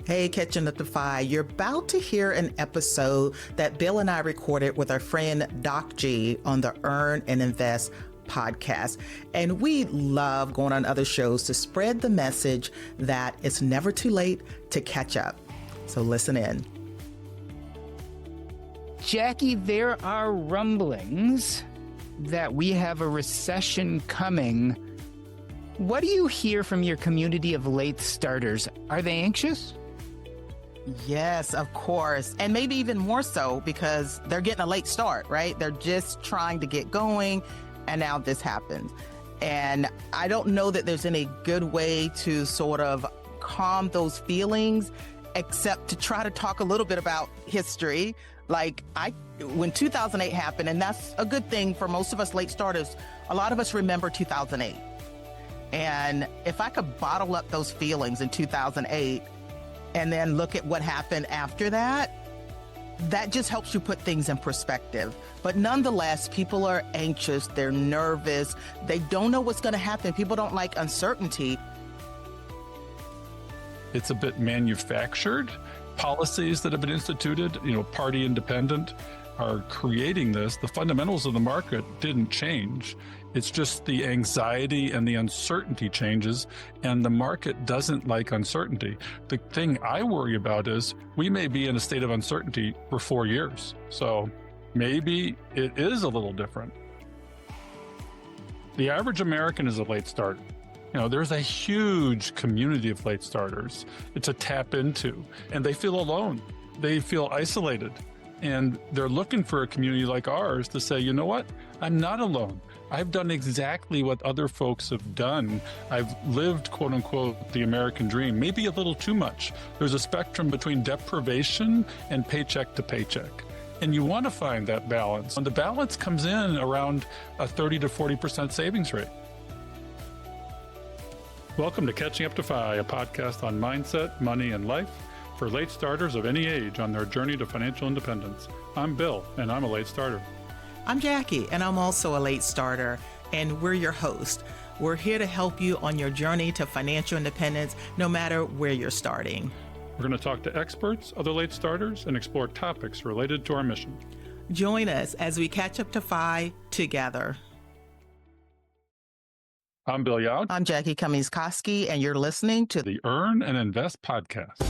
Hey, Catching Up to Fi, you're about to hear an episode that Bill and I recorded with our friend Doc G on the Earn and Invest podcast. And we love going on other shows to spread the message that it's never too late to catch up. So listen in. Jackie, there are rumblings that we have a recession coming. What do you hear from your community of late starters? Are they anxious? Yes, of course. And maybe even more so because they're getting a late start, right? They're just trying to get going, and now this happens. And I don't know that there's any good way to sort of calm those feelings except to try to talk a little bit about history. Like when 2008 happened, and that's a good thing for most of us late starters, a lot of us remember 2008. And if I could bottle up those feelings in 2008 and then look at what happened after that, that just helps you put things in perspective. But nonetheless, people are anxious, they're nervous, they don't know what's going to happen. People don't like uncertainty. It's a bit manufactured. Policies that have been instituted, party independent, are creating this. The fundamentals of the market didn't change. It's just the anxiety and the uncertainty changes, and the market doesn't like uncertainty. The thing I worry about is we may be in a state of uncertainty for 4 years. So maybe it is a little different. The average American is a late starter. There's a huge community of late starters. It's a tap into, and they feel alone. They feel isolated. And they're looking for a community like ours to say, you know what? I'm not alone. I've done exactly what other folks have done. I've lived, quote unquote, the American dream, maybe a little too much. There's a spectrum between deprivation and paycheck to paycheck. And you want to find that balance. And the balance comes in around a 30 to 40% savings rate. Welcome to Catching Up to Fi, a podcast on mindset, money, and life for late starters of any age on their journey to financial independence. I'm Bill, and I'm a late starter. I'm Jackie, and I'm also a late starter, and we're your host. We're here to help you on your journey to financial independence, no matter where you're starting. We're going to talk to experts, other late starters, and explore topics related to our mission. Join us as we catch up to Fi together. I'm Bill Yount. I'm Jackie Cummings-Koski, and you're listening to the Earn and Invest podcast.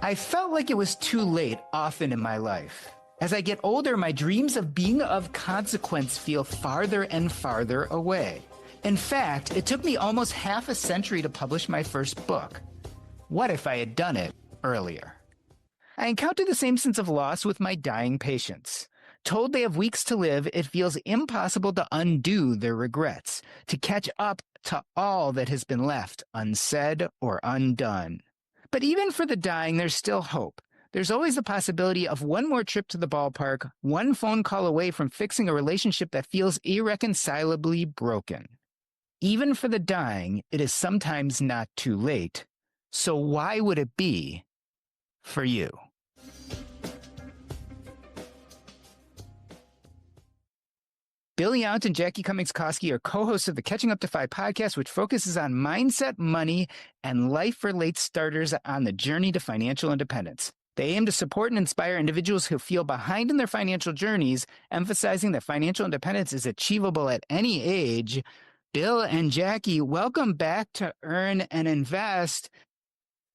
I felt like it was too late often in my life. As I get older, my dreams of being of consequence feel farther and farther away. In fact, it took me almost half a century to publish my first book. What if I had done it earlier? I encounter the same sense of loss with my dying patients. Told they have weeks to live, it feels impossible to undo their regrets, to catch up to all that has been left unsaid or undone. But even for the dying, there's still hope. There's always the possibility of one more trip to the ballpark, one phone call away from fixing a relationship that feels irreconcilably broken. Even for the dying, it is sometimes not too late. So why would it be for you? Bill Yount and Jackie Cummings-Koski are co-hosts of the Catching Up to Fi podcast, which focuses on mindset, money, and life for late starters on the journey to financial independence. They aim to support and inspire individuals who feel behind in their financial journeys, emphasizing that financial independence is achievable at any age. Bill and Jackie, welcome back to Earn and Invest.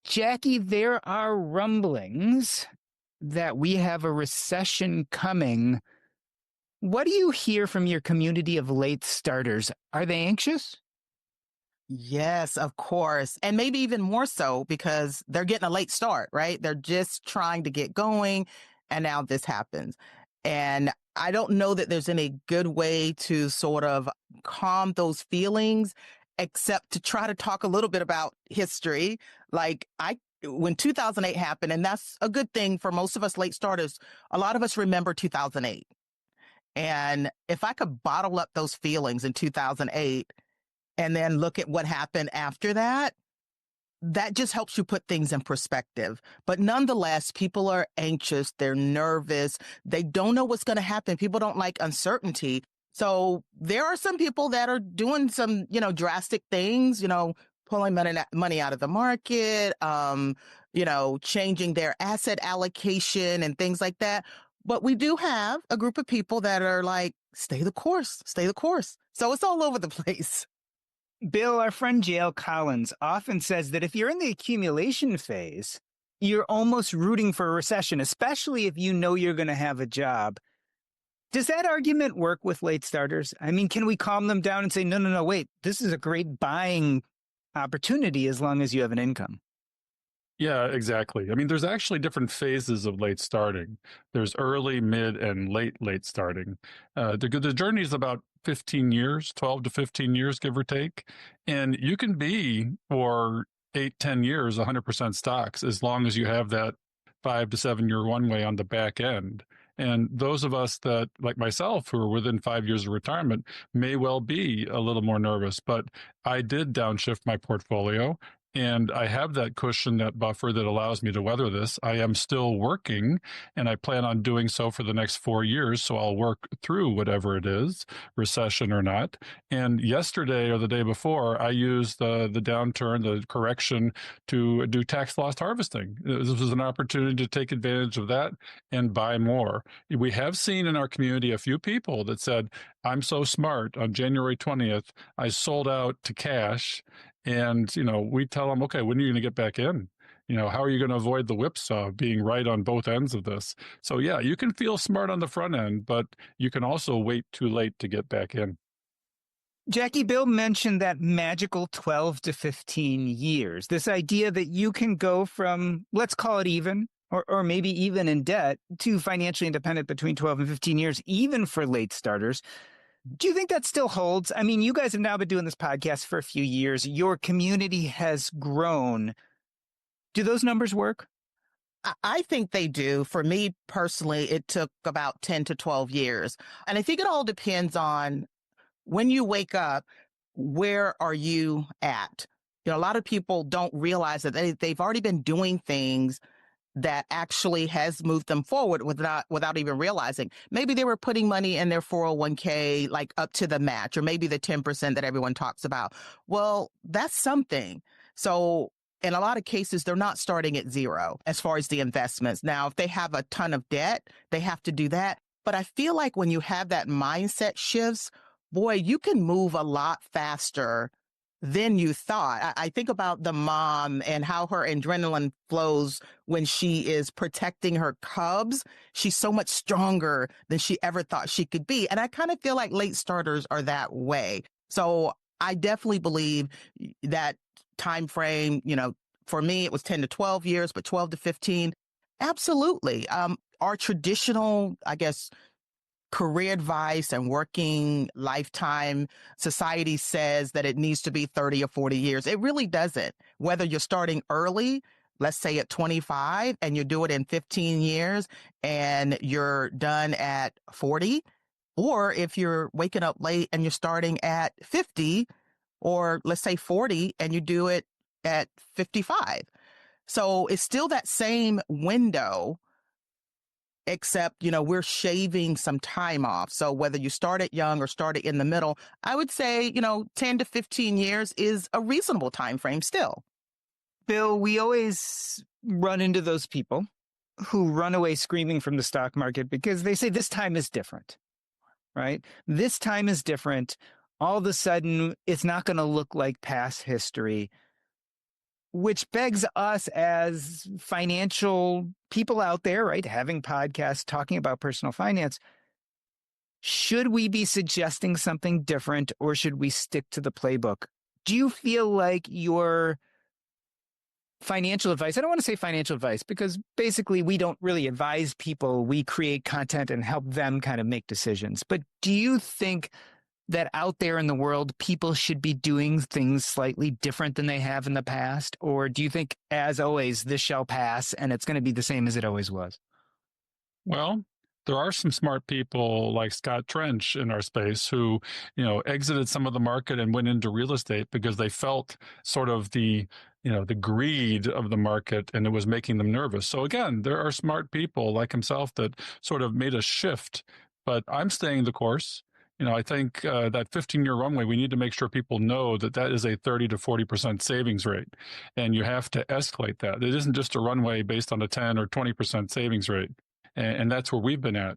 Jackie, there are rumblings that we have a recession coming. What do you hear from your community of late starters? Are they anxious? Yes, of course. And maybe even more so because they're getting a late start, right? They're just trying to get going, and now this happens. And I don't know that there's any good way to sort of calm those feelings except to try to talk a little bit about history. Like when 2008 happened, and that's a good thing for most of us late starters, a lot of us remember 2008. And if I could bottle up those feelings in 2008 and then look at what happened after that, that just helps you put things in perspective. But nonetheless, people are anxious, they're nervous, they don't know what's going to happen. People don't like uncertainty. So there are some people that are doing some, drastic things, pulling money out of the market, changing their asset allocation and things like that. But we do have a group of people that are like, stay the course, stay the course. So it's all over the place. Bill, our friend JL Collins often says that if you're in the accumulation phase, you're almost rooting for a recession, especially if you know you're going to have a job. Does that argument work with late starters? I mean, can we calm them down and say, no, wait, this is a great buying opportunity as long as you have an income? Yeah, exactly. I mean, there's actually different phases of late starting. There's early, mid, and late starting. The journey is about 15 years, 12 to 15 years, give or take. And you can be for 8, 10 years, 100% stocks, as long as you have that 5 to 7 year runway on the back end. And those of us that, like myself, who are within 5 years of retirement, may well be a little more nervous. But I did downshift my portfolio, and I have that cushion, that buffer that allows me to weather this. I am still working, and I plan on doing so for the next 4 years. So I'll work through whatever it is, recession or not. And yesterday or the day before, I used the downturn, the correction, to do tax loss harvesting. This was an opportunity to take advantage of that and buy more. We have seen in our community a few people that said, I'm so smart. On January 20th, I sold out to cash. And, we tell them, okay, when are you going to get back in? How are you going to avoid the whipsaw being right on both ends of this? So, yeah, you can feel smart on the front end, but you can also wait too late to get back in. Jackie, Bill mentioned that magical 12 to 15 years, this idea that you can go from, let's call it even, or maybe even in debt, to financially independent between 12 and 15 years, even for late starters. Do you think that still holds? I mean, you guys have now been doing this podcast for a few years. Your community has grown. Do those numbers work? I think they do. For me personally, it took about 10 to 12 years. And I think it all depends on when you wake up, where are you at? A lot of people don't realize that they've already been doing things that actually has moved them forward without even realizing. Maybe they were putting money in their 401k, like up to the match, or maybe the 10% that everyone talks about. Well, that's something. So in a lot of cases, they're not starting at zero as far as the investments. Now, if they have a ton of debt, they have to do that. But I feel like when you have that mindset shifts, boy, you can move a lot faster than you thought. I think about the mom and how her adrenaline flows when she is protecting her cubs. She's so much stronger than she ever thought she could be. And I kind of feel like late starters are that way. So I definitely believe that time frame, for me, it was 10 to 12 years, but 12 to 15, absolutely. Our traditional, I guess, career advice and working lifetime society says that it needs to be 30 or 40 years. It really doesn't. Whether you're starting early, let's say at 25, and you do it in 15 years and you're done at 40, or if you're waking up late and you're starting at 50, or let's say 40, and you do it at 55. So it's still that same window, except, we're shaving some time off. So whether you start it young or start it in the middle, I would say, 10 to 15 years is a reasonable time frame still. Bill, we always run into those people who run away screaming from the stock market because they say this time is different, right? This time is different. All of a sudden, it's not going to look like past history, which begs us as financial people out there, right, having podcasts talking about personal finance. Should we be suggesting something different, or should we stick to the playbook? Do you feel like your financial advice, I don't want to say financial advice, because basically we don't really advise people. We create content and help them kind of make decisions. But do you think that out there in the world, people should be doing things slightly different than they have in the past? Or do you think, as always, this shall pass and it's going to be the same as it always was? Well, there are some smart people like Scott Trench in our space who, exited some of the market and went into real estate because they felt sort of the greed of the market, and it was making them nervous. So again, there are smart people like himself that sort of made a shift, but I'm staying the course. I think that 15-year runway, we need to make sure people know that that is a 30 to 40% savings rate. And you have to escalate that. It isn't just a runway based on a 10 or 20% savings rate. And that's where we've been at.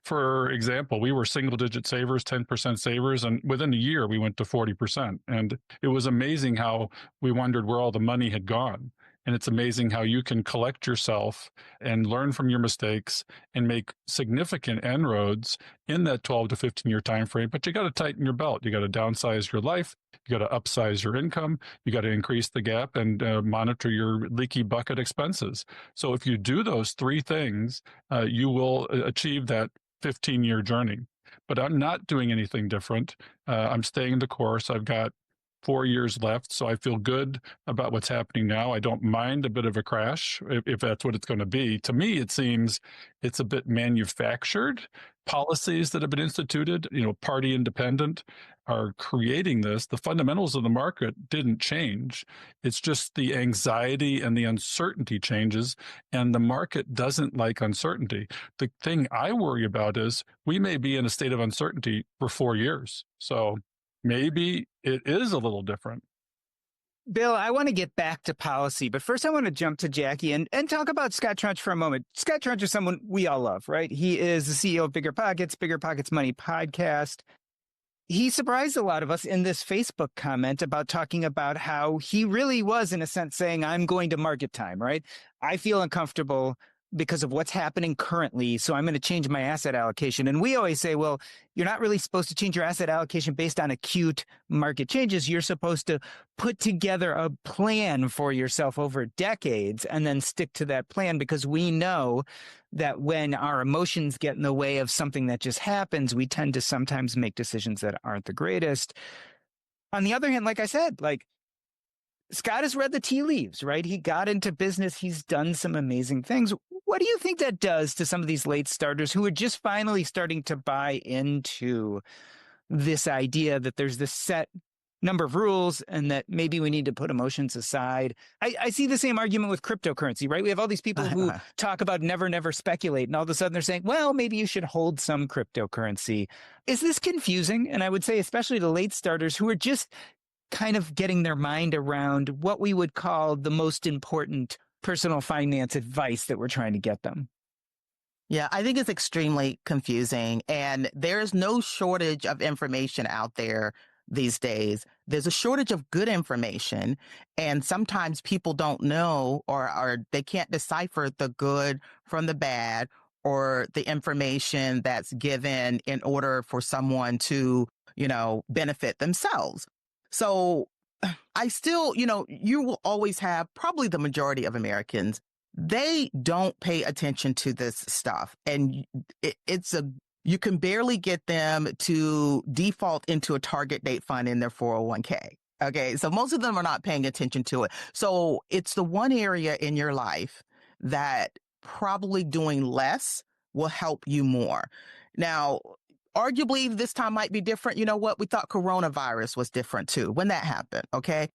For example, we were single digit savers, 10% savers, and within a year we went to 40%. And it was amazing how we wondered where all the money had gone. And it's amazing how you can collect yourself and learn from your mistakes and make significant inroads in that 12 to 15-year time frame. But you got to tighten your belt. You got to downsize your life. You got to upsize your income. You got to increase the gap and monitor your leaky bucket expenses. So if you do those three things, you will achieve that 15-year journey. But I'm not doing anything different. I'm staying the course. I've got 4 years left, so I feel good about what's happening now. I don't mind a bit of a crash if that's what it's going to be. To me, it seems it's a bit manufactured. Policies that have been instituted, party independent, are creating this. The fundamentals of the market didn't change. It's just the anxiety and the uncertainty changes, and the market doesn't like uncertainty. The thing I worry about is we may be in a state of uncertainty for 4 years. So maybe it is a little different. Bill, I want to get back to policy, but first I want to jump to Jackie and talk about Scott Trunch for a moment. Scott Trunch is someone we all love, right? He is the CEO of Bigger Pockets Money podcast. He surprised a lot of us in this Facebook comment about talking about how he really was, in a sense, saying, I'm going to market time, right? I feel uncomfortable because of what's happening currently, so I'm going to change my asset allocation. And we always say, well, you're not really supposed to change your asset allocation based on acute market changes. You're supposed to put together a plan for yourself over decades and then stick to that plan, because we know that when our emotions get in the way of something that just happens, we tend to sometimes make decisions that aren't the greatest. On the other hand, like I said, Scott has read the tea leaves, right? He got into business. He's done some amazing things. What do you think that does to some of these late starters who are just finally starting to buy into this idea that there's this set number of rules and that maybe we need to put emotions aside? I see the same argument with cryptocurrency, right? We have all these people who talk about never speculate, and all of a sudden they're saying, well, maybe you should hold some cryptocurrency. Is this confusing? And I would say especially the late starters who are just kind of getting their mind around what we would call the most important personal finance advice that we're trying to get them. Yeah, I think it's extremely confusing, and there's no shortage of information out there these days. There's a shortage of good information, and sometimes people don't know or they can't decipher the good from the bad or the information that's given in order for someone to, benefit themselves. So I still, you will always have probably the majority of Americans. They don't pay attention to this stuff. And you can barely get them to default into a target date fund in their 401k. Okay. So most of them are not paying attention to it. So it's the one area in your life that probably doing less will help you more. Now, arguably, this time might be different. You know what? We thought coronavirus was different too when that happened. Okay.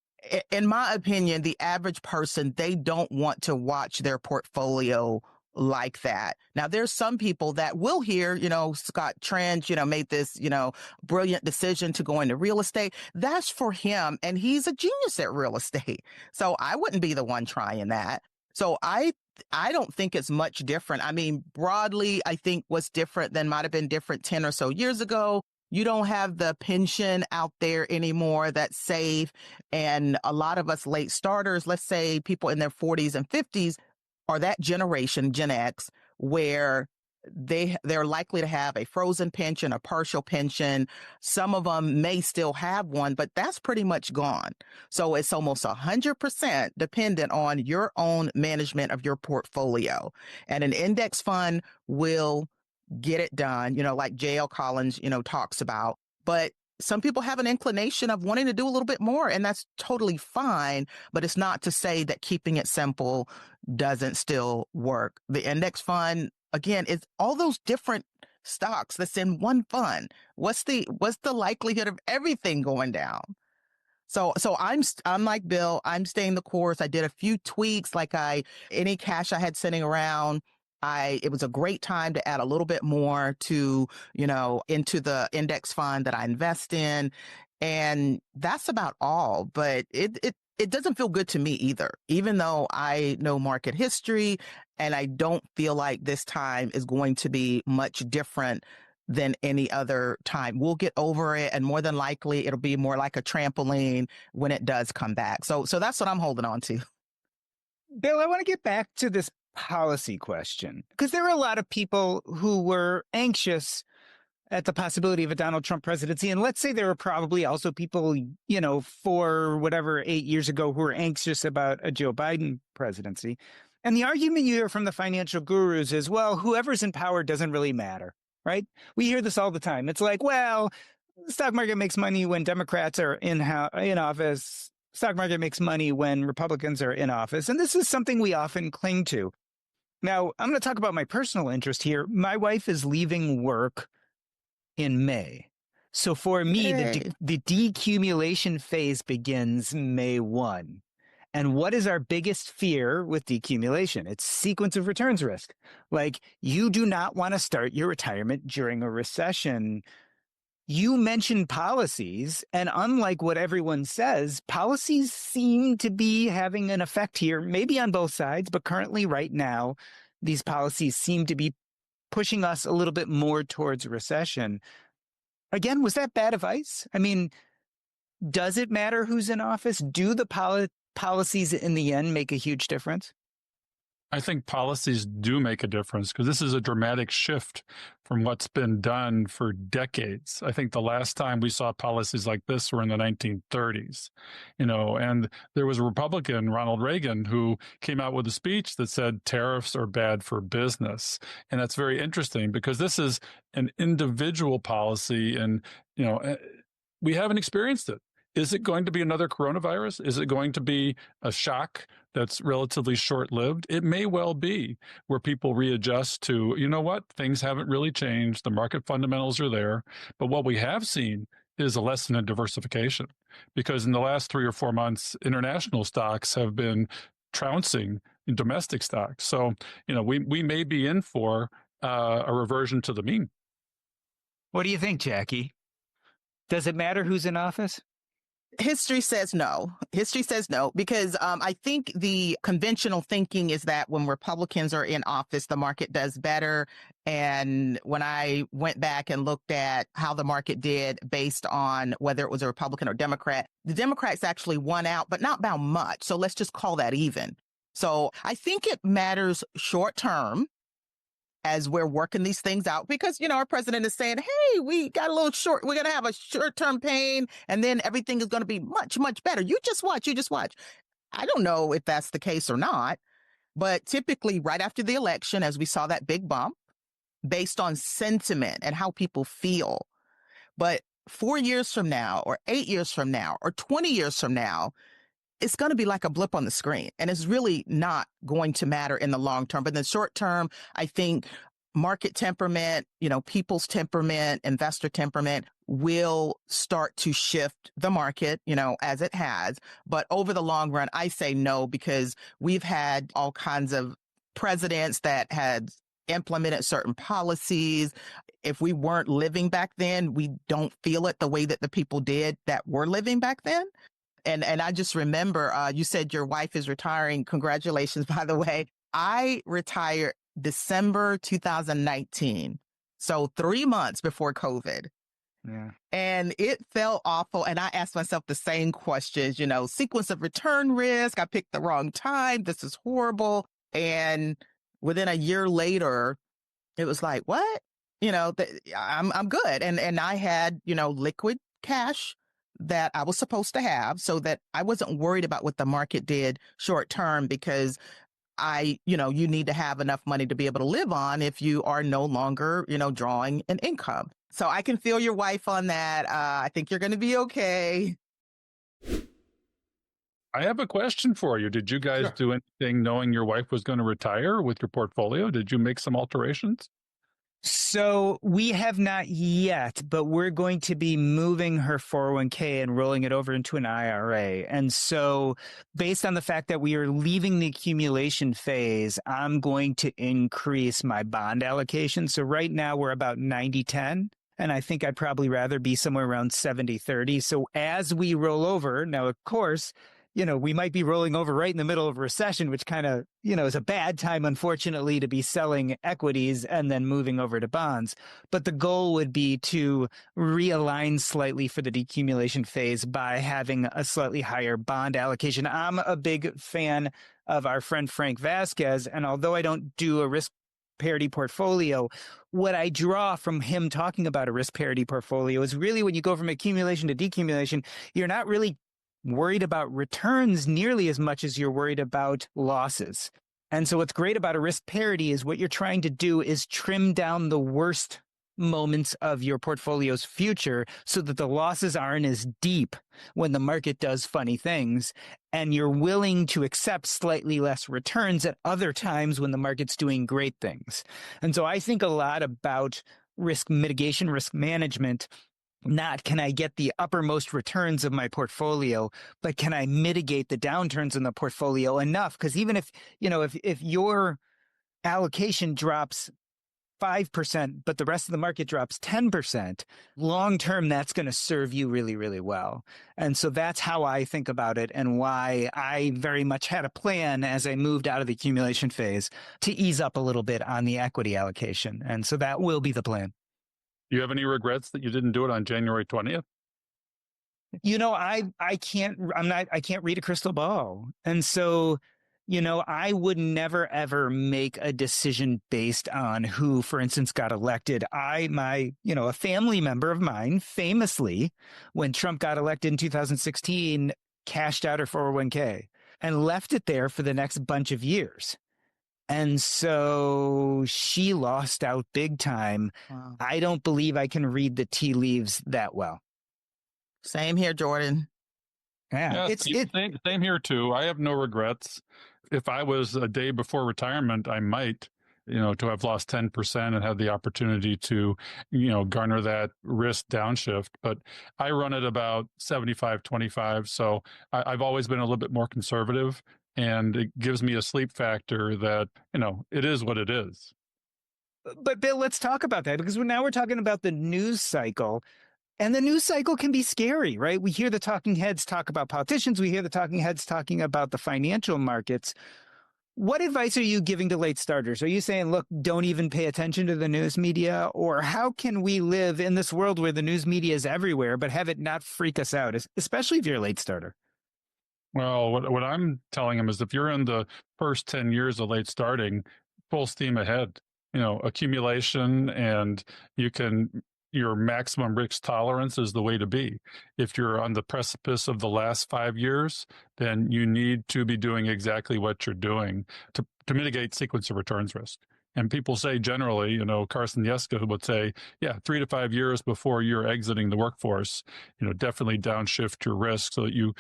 In my opinion, the average person, they don't want to watch their portfolio like that. Now, there's some people that will hear, Scott Trunch, made this, brilliant decision to go into real estate. That's for him. And he's a genius at real estate. So I wouldn't be the one trying that. So I don't think it's much different. I mean, broadly, I think what's different than might have been different 10 or so years ago. You don't have the pension out there anymore that's safe. And a lot of us late starters, let's say people in their 40s and 50s, are that generation, Gen X, where they're likely to have a frozen pension, a partial pension. Some of them may still have one, but that's pretty much gone. So it's almost 100% dependent on your own management of your portfolio. And an index fund will get it done, like J.L. Collins, talks about. But some people have an inclination of wanting to do a little bit more, and that's totally fine. But it's not to say that keeping it simple doesn't still work. The index fund, again, it's all those different stocks that's in one fund. What's the likelihood of everything going down? So I'm like Bill. I'm staying the course. I did a few tweaks, any cash I had sitting around, It was a great time to add a little bit more to, into the index fund that I invest in. And that's about all. But it doesn't feel good to me either, even though I know market history, and I don't feel like this time is going to be much different than any other time. We'll get over it, and more than likely it'll be more like a trampoline when it does come back. So that's what I'm holding on to. Bill, I want to get back to this policy question because there were a lot of people who were anxious at the possibility of a Donald Trump presidency. And let's say there were probably also people, 8 years ago who were anxious about a Joe Biden presidency. And the argument you hear from the financial gurus is, well, whoever's in power doesn't really matter, right? We hear this all the time. It's like, well, the stock market makes money when Democrats are in office. Stock market makes money when Republicans are in office. And this is something we often cling to. Now, I'm going to talk about my personal interest here. My wife is leaving work in May. So for me, the decumulation phase begins May 1. And what is our biggest fear with decumulation? It's sequence of returns risk. Like, you do not want to start your retirement during a recession. You mentioned policies, and unlike what everyone says, policies seem to be having an effect here, maybe on both sides, but currently right now, these policies seem to be pushing us a little bit more towards recession. Again, was that bad advice? I mean, does it matter who's in office? Do the policies in the end make a huge difference? I think policies do make a difference because this is a dramatic shift from what's been done for decades. I think the last time we saw policies like this were in the 1930s, and there was a Republican, Ronald Reagan, who came out with a speech that said tariffs are bad for business. And that's very interesting because this is an individual policy and, we haven't experienced it. Is it going to be another coronavirus? Is it going to be a shock that's relatively short-lived? It may well be where people readjust to, things haven't really changed. The market fundamentals are there. But what we have seen is a lesson in diversification because in the last 3 or 4 months, international stocks have been trouncing domestic stocks. So, we may be in for a reversion to the mean. What do you think, Jackie? Does it matter who's in office? History says no. History says no, because I think the conventional thinking is that when Republicans are in office, the market does better. And when I went back and looked at how the market did based on whether it was a Republican or Democrat, the Democrats actually won out, but not by much. So let's just call that even. So I think it matters short term as we're working these things out, because, our president is saying, hey, we got a little short, we're going to have a short-term pain, and then everything is going to be much, much better. You just watch. I don't know if that's the case or not, but typically right after the election, as we saw that big bump, based on sentiment and how people feel. But 4 years from now, or 8 years from now, or 20 years from now, it's going to be like a blip on the screen, and it's really not going to matter in the long term. But in the short term, I think market temperament, people's temperament, investor temperament will start to shift the market, as it has. But over the long run, I say no, because we've had all kinds of presidents that had implemented certain policies. If we weren't living back then, we don't feel it the way that the people did that were living back then. And I just remember, you said your wife is retiring. Congratulations, by the way. I retired December 2019. So 3 months before COVID. Yeah. And it felt awful. And I asked myself the same questions, sequence of return risk. I picked the wrong time. This is horrible. And within a year later, it was like, what? I'm good. And I had, liquid cash that I was supposed to have, so that I wasn't worried about what the market did short term, because you need to have enough money to be able to live on if you are no longer, drawing an income. So I can feel your wife on that. I think you're going to be okay. I have a question for you. Did you guys do anything knowing your wife was going to retire with your portfolio? Did you make some alterations? So we have not yet, but we're going to be moving her 401k and rolling it over into an IRA. And so based on the fact that we are leaving the accumulation phase, I'm going to increase my bond allocation. So right now we're about 90-10. And I think I'd probably rather be somewhere around 70-30. So as we roll over, now, of course, we might be rolling over right in the middle of a recession, which kind of, is a bad time, unfortunately, to be selling equities and then moving over to bonds. But the goal would be to realign slightly for the decumulation phase by having a slightly higher bond allocation. I'm a big fan of our friend Frank Vasquez. And although I don't do a risk parity portfolio, what I draw from him talking about a risk parity portfolio is really when you go from accumulation to decumulation, you're not really worried about returns nearly as much as you're worried about losses. And so what's great about a risk parity is what you're trying to do is trim down the worst moments of your portfolio's future so that the losses aren't as deep when the market does funny things, and you're willing to accept slightly less returns at other times when the market's doing great things. And so I think a lot about risk mitigation, risk management. Not can I get the uppermost returns of my portfolio, but can I mitigate the downturns in the portfolio enough? Because even if your allocation drops 5%, but the rest of the market drops 10%, long term, that's going to serve you really, really well. And so that's how I think about it, and why I very much had a plan as I moved out of the accumulation phase to ease up a little bit on the equity allocation. And so that will be the plan. Do you have any regrets that you didn't do it on January 20th? I can't read a crystal ball. And so, I would never, ever make a decision based on who, for instance, got elected. A family member of mine famously, when Trump got elected in 2016, cashed out her 401k and left it there for the next bunch of years. And so she lost out big time. Wow. I don't believe I can read the tea leaves that well. Same here, Jordan. Yeah, same here too. I have no regrets. If I was a day before retirement, I might, to have lost 10% and have the opportunity to, garner that risk downshift. But I run at about 75-25. So I've always been a little bit more conservative. And it gives me a sleep factor that, it is what it is. But Bill, let's talk about that, because now we're talking about the news cycle. And the news cycle can be scary, right? We hear the talking heads talk about politicians. We hear the talking heads talking about the financial markets. What advice are you giving to late starters? Are you saying, look, don't even pay attention to the news media? Or how can we live in this world where the news media is everywhere, but have it not freak us out, especially if you're a late starter? Well, what I'm telling them is if you're in the first 10 years of late starting, full steam ahead, accumulation, and your maximum risk tolerance is the way to be. If you're on the precipice of the last 5 years, then you need to be doing exactly what you're doing to mitigate sequence of returns risk. And people say generally, Carson Yeska, who would say, 3 to 5 years before you're exiting the workforce, definitely downshift your risk so that you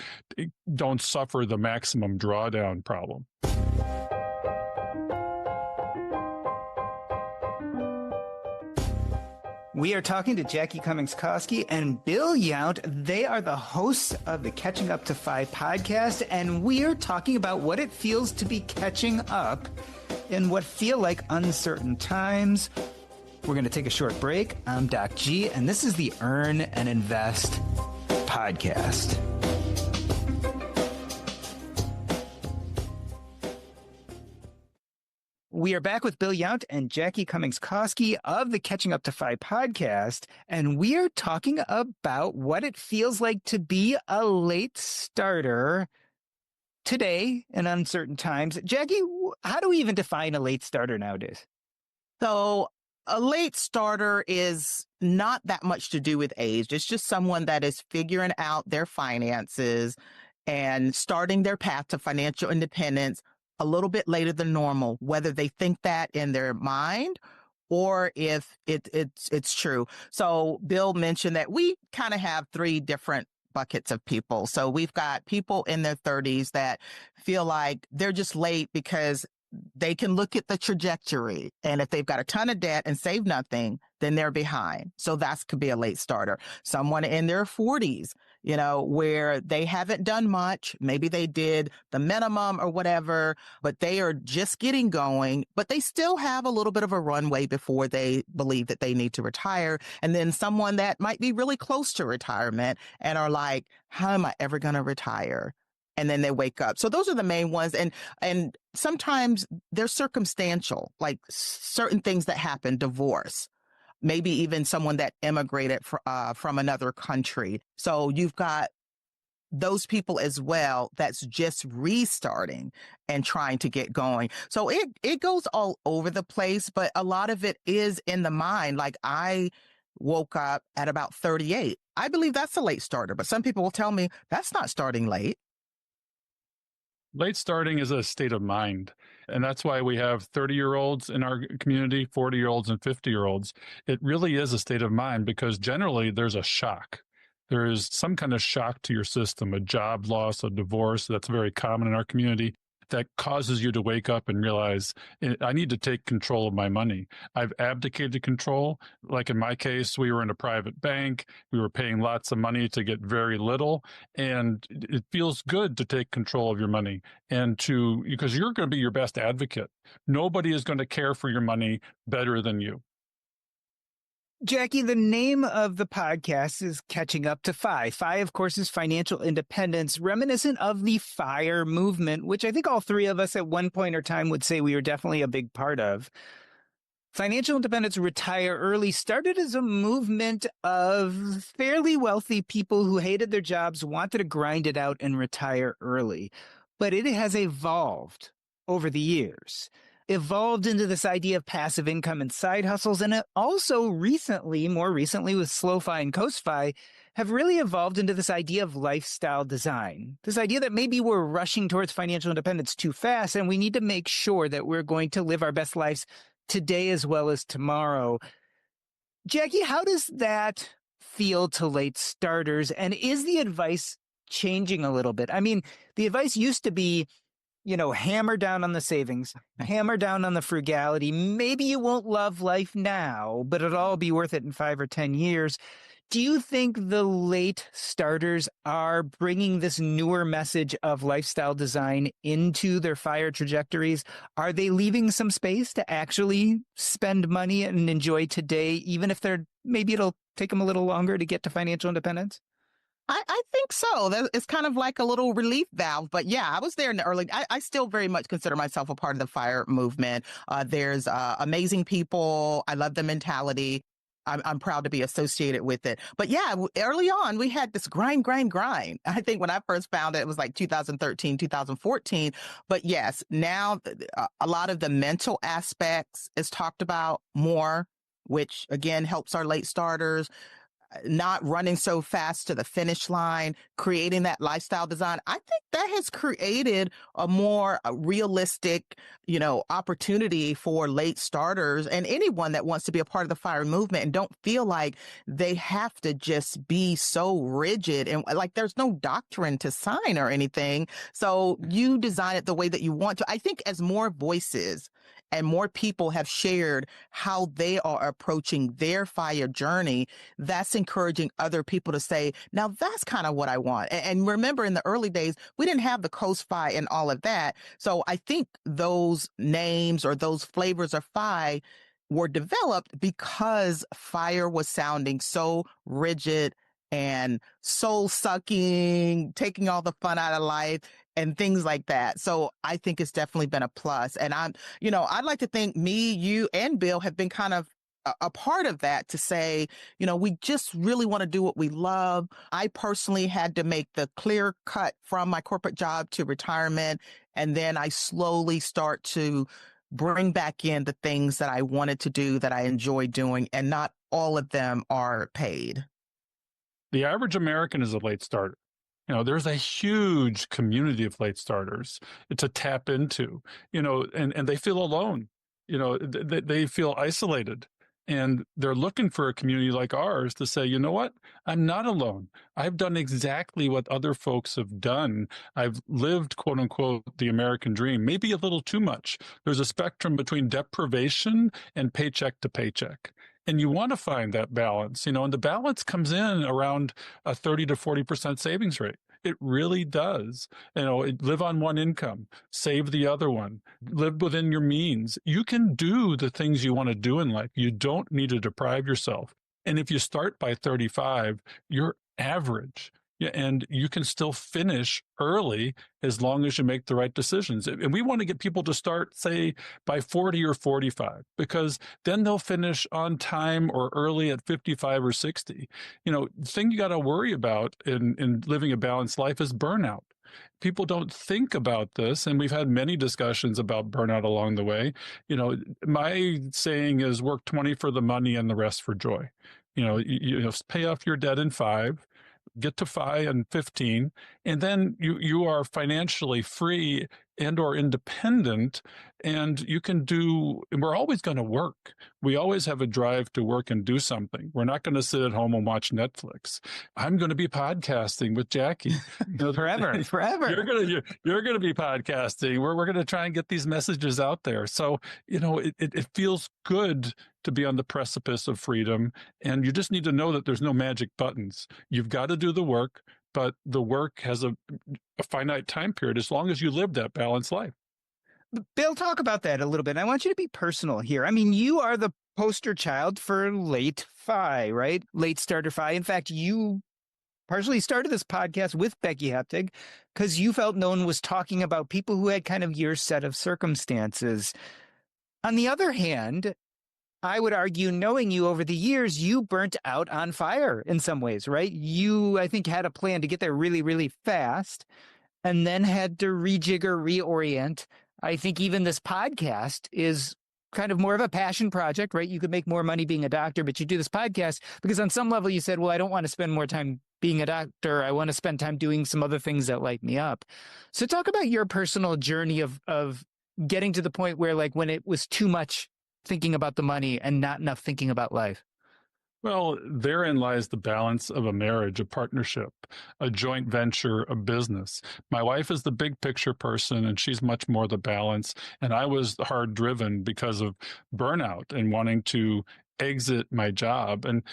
don't suffer the maximum drawdown problem. We are talking to Jackie Cummings-Koski and Bill Yount. They are the hosts of the Catching Up to FI podcast, and we are talking about what it feels to be catching up in what feel like uncertain times. We're going to take a short break. I'm Doc G, and this is the Earn and Invest podcast. We are back with Bill Yount and Jackie Cummings-Koski of the Catching Up to FI podcast, and we are talking about what it feels like to be a late starter today in uncertain times. Jackie, how do we even define a late starter nowadays? So a late starter is not that much to do with age. It's just someone that is figuring out their finances and starting their path to financial independence a little bit later than normal, whether they think that in their mind or if it's true. So Bill mentioned that we kind of have 3 different buckets of people. So we've got people in their 30s that feel like they're just late because they can look at the trajectory. And if they've got a ton of debt and save nothing, then they're behind. So that could be a late starter. Someone in their 40s, where they haven't done much. Maybe they did the minimum or whatever, but they are just getting going, but they still have a little bit of a runway before they believe that they need to retire. And then someone that might be really close to retirement and are like, how am I ever going to retire? And then they wake up. So those are the main ones. And sometimes they're circumstantial, like certain things that happen, divorce, maybe even someone that immigrated from another country. So you've got those people as well that's just restarting and trying to get going. So it goes all over the place, but a lot of it is in the mind. Like I woke up at about 38. I believe that's a late starter, but some people will tell me that's not starting late. Late starting is a state of mind. And that's why we have 30-year-olds in our community, 40-year-olds and 50-year-olds. It really is a state of mind because generally there's a shock. There is some kind of shock to your system, a job loss, a divorce. That's very common in our community. That causes you to wake up and realize, I need to take control of my money. I've abdicated control. Like in my case, we were in a private bank. We were paying lots of money to get very little. And it feels good to take control of your money because you're going to be your best advocate. Nobody is going to care for your money better than you. Jackie, the name of the podcast is Catching Up to F.I.R.E. F.I.R.E, of course, is financial independence, reminiscent of the F.I.R.E movement, which I think all three of us at one point or time would say we were definitely a big part of. Financial independence, retire early, started as a movement of fairly wealthy people who hated their jobs, wanted to grind it out and retire early. But it has evolved over the years. Evolved into this idea of passive income and side hustles. And it also more recently with SlowFi and CoastFi, have really evolved into this idea of lifestyle design. This idea that maybe we're rushing towards financial independence too fast, and we need to make sure that we're going to live our best lives today as well as tomorrow. Jackie, how does that feel to late starters? And is the advice changing a little bit? I mean, the advice used to be, hammer down on the savings, hammer down on the frugality. Maybe you won't love life now, but it'll all be worth it in 5 or 10 years. Do you think the late starters are bringing this newer message of lifestyle design into their F.I.R.E trajectories? Are they leaving some space to actually spend money and enjoy today, even if maybe it'll take them a little longer to get to financial independence? I think so. It's kind of like a little relief valve. But yeah, I was there in the early. I still very much consider myself a part of the F.I.R.E movement. There's amazing people. I love the mentality. I'm proud to be associated with it. But yeah, early on, we had this grind. I think when I first found it, it was like 2013, 2014. But yes, now a lot of the mental aspects is talked about more, which again helps our late starters. Not running so fast to the finish line, creating that lifestyle design. I think that has created a more realistic, opportunity for late starters and anyone that wants to be a part of the F.I.R.E movement and don't feel like they have to just be so rigid and like there's no doctrine to sign or anything. So you design it the way that you want to. I think as more voices and more people have shared how they are approaching their F.I.R.E journey, that's encouraging other people to say, now that's kind of what I want. And remember, in the early days, we didn't have the CoastFi and all of that. So I think those names or those flavors of F.I.R.E were developed because F.I.R.E was sounding so rigid and soul sucking, taking all the fun out of life and things like that. So I think it's definitely been a plus. And I'd like to think me, you, and Bill have been kind of a part of that to say, we just really want to do what we love. I personally had to make the clear cut from my corporate job to retirement. And then I slowly start to bring back in the things that I wanted to do, that I enjoy doing, and not all of them are paid. The average American is a late starter. There's a huge community of late starters to tap into, and they feel alone. They feel isolated. And they're looking for a community like ours to say, you know what? I'm not alone. I've done exactly what other folks have done. I've lived, quote unquote, the American dream, maybe a little too much. There's a spectrum between deprivation and paycheck to paycheck. And you want to find that balance, and the balance comes in around a 30 to 40% savings rate. It really does. Live on one income, save the other one, live within your means. You can do the things you want to do in life. You don't need to deprive yourself. And if you start by 35, you're average. Yeah, and you can still finish early as long as you make the right decisions. And we want to get people to start, say, by 40 or 45, because then they'll finish on time or early at 55 or 60. The thing you got to worry about in living a balanced life is burnout. People don't think about this, and we've had many discussions about burnout along the way. My saying is work 20 for the money and the rest for joy. You pay off your debt in 5, get to 5 and 15, and then you are financially free and or independent, and you can do, and we're always going to work. We always have a drive to work and do something. We're not going to sit at home and watch Netflix. I'm going to be podcasting with Jackie. Forever. You're going to be podcasting. We're going to try and get these messages out there. So, it feels good to be on the precipice of freedom. And you just need to know that there's no magic buttons. You've got to do the work, but the work has a finite time period as long as you live that balanced life. Bill, talk about that a little bit. I want you to be personal here. I mean, you are the poster child for late F.I.R.E, right? Late starter F.I.R.E. In fact, you partially started this podcast with Becky Heptig because you felt no one was talking about people who had kind of your set of circumstances. On the other hand, I would argue, knowing you over the years, you burnt out on F.I.R.E in some ways, right? You, I think, had a plan to get there really, really fast and then had to rejigger, reorient. I think even this podcast is kind of more of a passion project, right? You could make more money being a doctor, but you do this podcast because on some level you said, well, I don't want to spend more time being a doctor. I want to spend time doing some other things that light me up. So talk about your personal journey of getting to the point where, like, when it was too much thinking about the money and not enough thinking about life. Well, therein lies the balance of a marriage, a partnership, a joint venture, a business. My wife is the big picture person, and she's much more the balance. And I was hard driven because of burnout and wanting to exit my job. And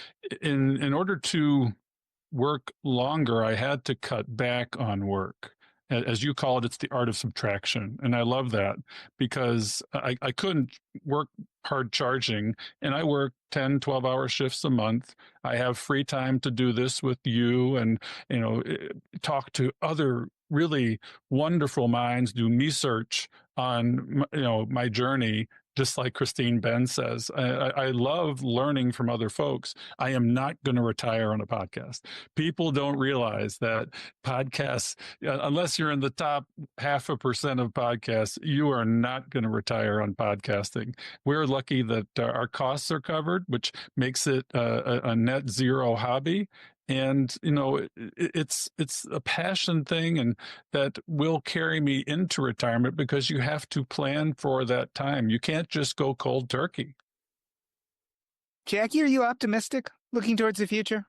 in order to work longer, I had to cut back on work. As you call it, it's the art of subtraction. And I love that because I couldn't work hard charging, and I work 10, 12-hour shifts a month. I have free time to do this with you and, talk to other really wonderful minds, do research on, my journey. Just like Christine Ben says, I love learning from other folks. I am not going to retire on a podcast. People don't realize that podcasts, unless you're in the top 0.5% of podcasts, you are not going to retire on podcasting. We're lucky that our costs are covered, which makes it a net zero hobby. And, it's a passion thing, and that will carry me into retirement because you have to plan for that time. You can't just go cold turkey. Jackie, are you optimistic looking towards the future?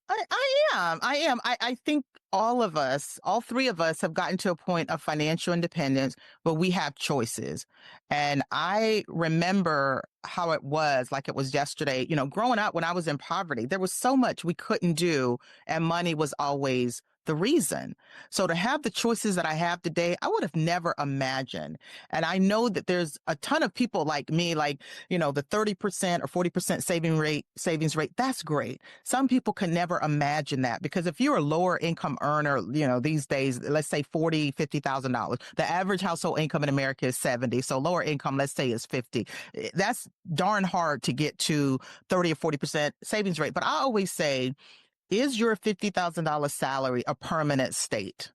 I am. I think all of us, all three of us, have gotten to a point of financial independence where we have choices. And I remember how it was, like it was yesterday. Growing up when I was in poverty, there was so much we couldn't do, and money was always the reason. So to have the choices that I have today, I would have never imagined. And I know that there's a ton of people like me, like, the 30% or 40% savings rate, that's great. Some people can never imagine that, because if you're a lower income earner, these days, let's say $40,000, $50,000, the average household income in America is 70. So lower income, let's say, is 50. That's darn hard to get to 30 or 40% savings rate. But I always say, is your $50,000 salary a permanent state?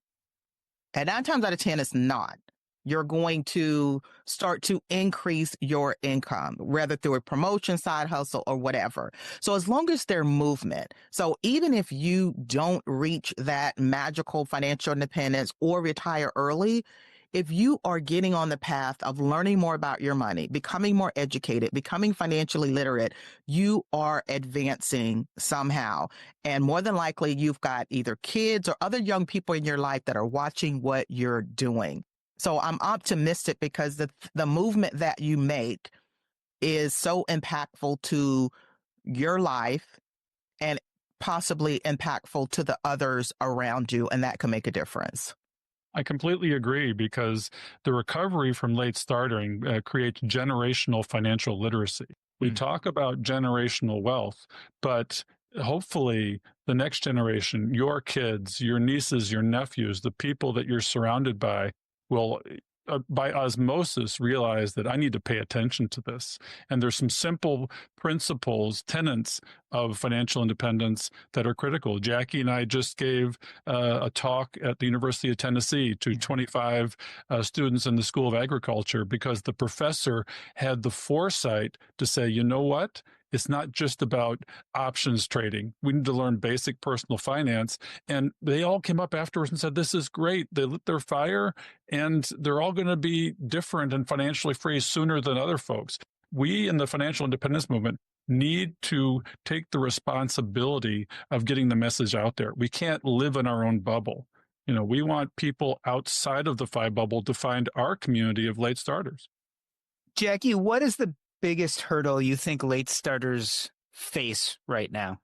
And 9 times out of 10, it's not. You're going to start to increase your income, whether through a promotion, side hustle, or whatever. So as long as there's movement. So even if you don't reach that magical financial independence or retire early, if you are getting on the path of learning more about your money, becoming more educated, becoming financially literate, you are advancing somehow. And more than likely, you've got either kids or other young people in your life that are watching what you're doing. So I'm optimistic because the movement that you make is so impactful to your life and possibly impactful to the others around you, and that can make a difference. I completely agree because the recovery from late starting creates generational financial literacy. We talk about generational wealth, but hopefully the next generation, your kids, your nieces, your nephews, the people that you're surrounded by will by osmosis realize that I need to pay attention to this. And there's some simple principles, tenets of financial independence that are critical. Jackie and I just gave a talk at the University of Tennessee to 25 students in the School of Agriculture because the professor had the foresight to say, you know what? It's not just about options trading. We need to learn basic personal finance. And they all came up afterwards and said, this is great. They lit their fire and they're all going to be different and financially free sooner than other folks. We in the financial independence movement need to take the responsibility of getting the message out there. We can't live in our own bubble. You know, we want people outside of the FI bubble to find our community of late starters. Jackie, what is the biggest hurdle you think late starters face right now?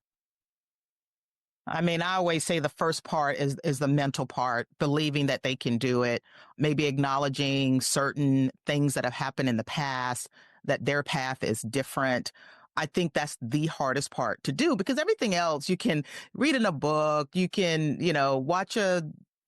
I mean, I always say the first part is the mental part, believing that they can do it, maybe acknowledging certain things that have happened in the past, that their path is different. I think that's the hardest part to do because everything else you can read in a book, you can, watch a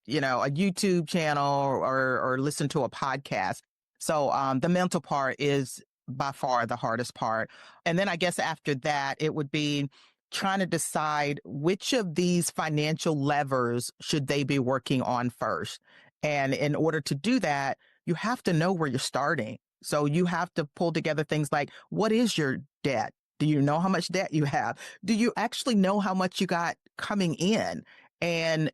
YouTube channel or listen to a podcast. So the mental part is by far the hardest part. And then I guess after that, it would be trying to decide which of these financial levers should they be working on first. And in order to do that, you have to know where you're starting. So you have to pull together things like, what is your debt? Do you know how much debt you have? Do you actually know how much you got coming in? And,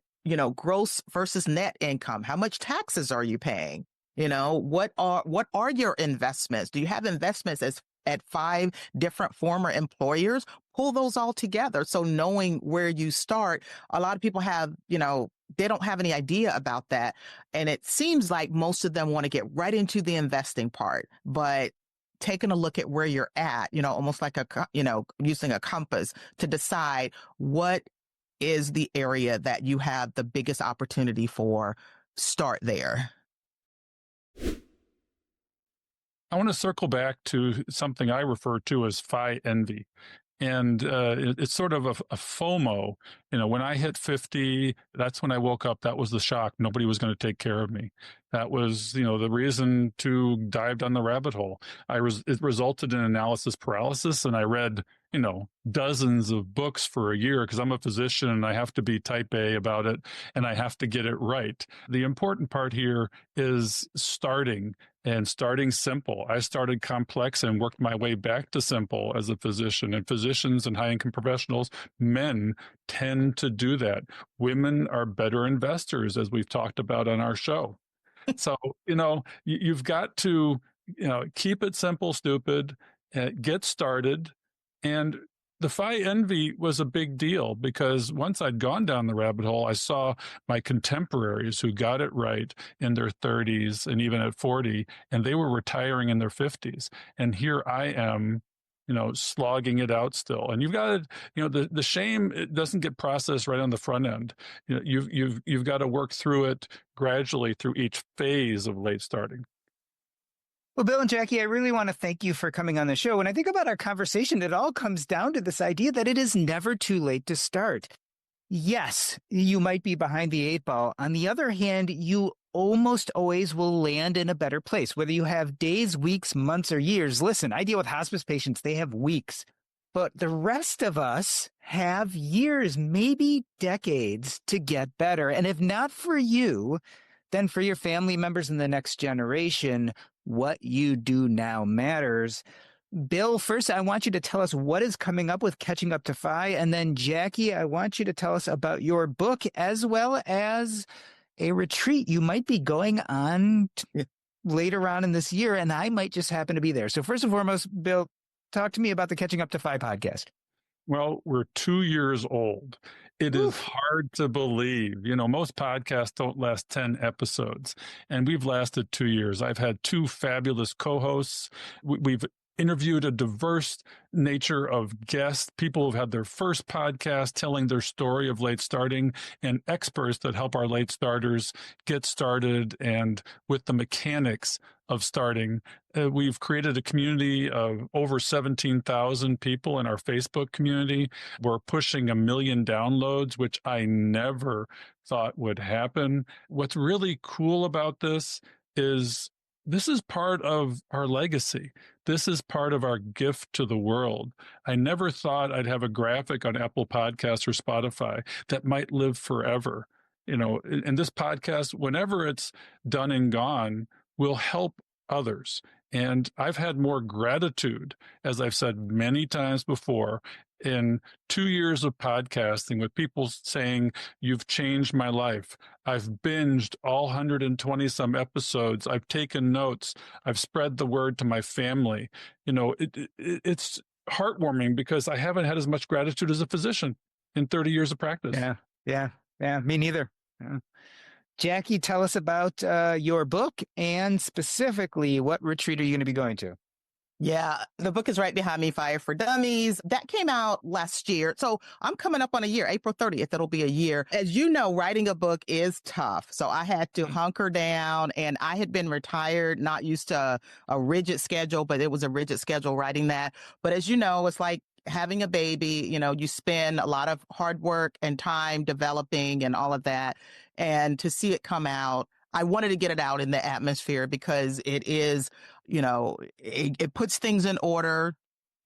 gross versus net income, how much taxes are you paying? What are your investments? Do you have investments at 5 different former employers? Pull those all together. So knowing where you start, a lot of people have, they don't have any idea about that. And it seems like most of them want to get right into the investing part, but taking a look at where you're at, almost like using a compass to decide what is the area that you have the biggest opportunity for, start there. I want to circle back to something I refer to as FI envy. And it's sort of a FOMO. When I hit 50, that's when I woke up. That was the shock. Nobody was going to take care of me. That was, the reason to dive down the rabbit hole. It resulted in analysis paralysis, and I read, dozens of books for a year because I'm a physician and I have to be type A about it and I have to get it right. The important part here is starting simple. I started complex and worked my way back to simple as a physician. And physicians and high-income professionals, men tend to do that. Women are better investors, as we've talked about on our show. So, you've got to, keep it simple, stupid, get started. And the FI envy was a big deal because once I'd gone down the rabbit hole, I saw my contemporaries who got it right in their 30s and even at 40, and they were retiring in their 50s. And here I am, slogging it out still. And you've got to, the shame, it doesn't get processed right on the front end. You've got to work through it gradually through each phase of late starting. Well, Bill and Jackie, I really want to thank you for coming on the show. When I think about our conversation, it all comes down to this idea that it is never too late to start. Yes, you might be behind the 8 ball. On the other hand, you almost always will land in a better place, whether you have days, weeks, months, or years. Listen, I deal with hospice patients. They have weeks. But the rest of us have years, maybe decades to get better. And if not for you, then for your family members in the next generation, what you do now matters. Bill, first, I want you to tell us what is coming up with Catching Up to FI. And then, Jackie, I want you to tell us about your book as well as a retreat you might be going on later on in this year, and I might just happen to be there. So first and foremost, Bill, talk to me about the Catching Up to Fi podcast. Well, we're 2 years old. It is hard to believe. Most podcasts don't last 10 episodes, and we've lasted 2 years. I've had two fabulous co-hosts. We've interviewed a diverse nature of guests, people who've had their first podcast telling their story of late starting, and experts that help our late starters get started and with the mechanics of starting. We've created a community of over 17,000 people in our Facebook community. We're pushing 1 million downloads, which I never thought would happen. What's really cool about this is part of our legacy. This is part of our gift to the world. I never thought I'd have a graphic on Apple Podcasts or Spotify that might live forever. And this podcast, whenever it's done and gone, will help others. And I've had more gratitude, as I've said many times before, in 2 years of podcasting with people saying, "You've changed my life. I've binged all 120 some episodes. I've taken notes. I've spread the word to my family." It's heartwarming because I haven't had as much gratitude as a physician in 30 years of practice. Yeah. Me neither. Yeah. Jackie, tell us about your book and specifically what retreat are you going to be going to? Yeah, the book is right behind me, F.I.R.E for Dummies. That came out last year. So I'm coming up on a year, April 30th. It'll be a year. As you know, writing a book is tough. So I had to hunker down, and I had been retired, not used to a rigid schedule, but it was a rigid schedule writing that. But as you know, it's like having a baby. You spend a lot of hard work and time developing and all of that. And to see it come out, I wanted to get it out in the atmosphere because it is, it puts things in order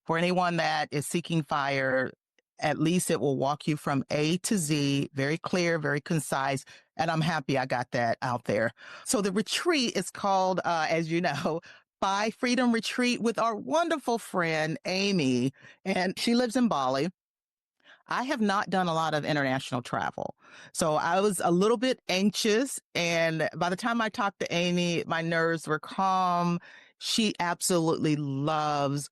for anyone that is seeking F.I.R.E. At least it will walk you from A to Z, very clear, very concise. And I'm happy I got that out there. So the retreat is called, as you know, F.I.R.E Freedom Retreat with our wonderful friend, Amy, and she lives in Bali. I have not done a lot of international travel. So I was a little bit anxious. And by the time I talked to Amy, my nerves were calm. She absolutely loves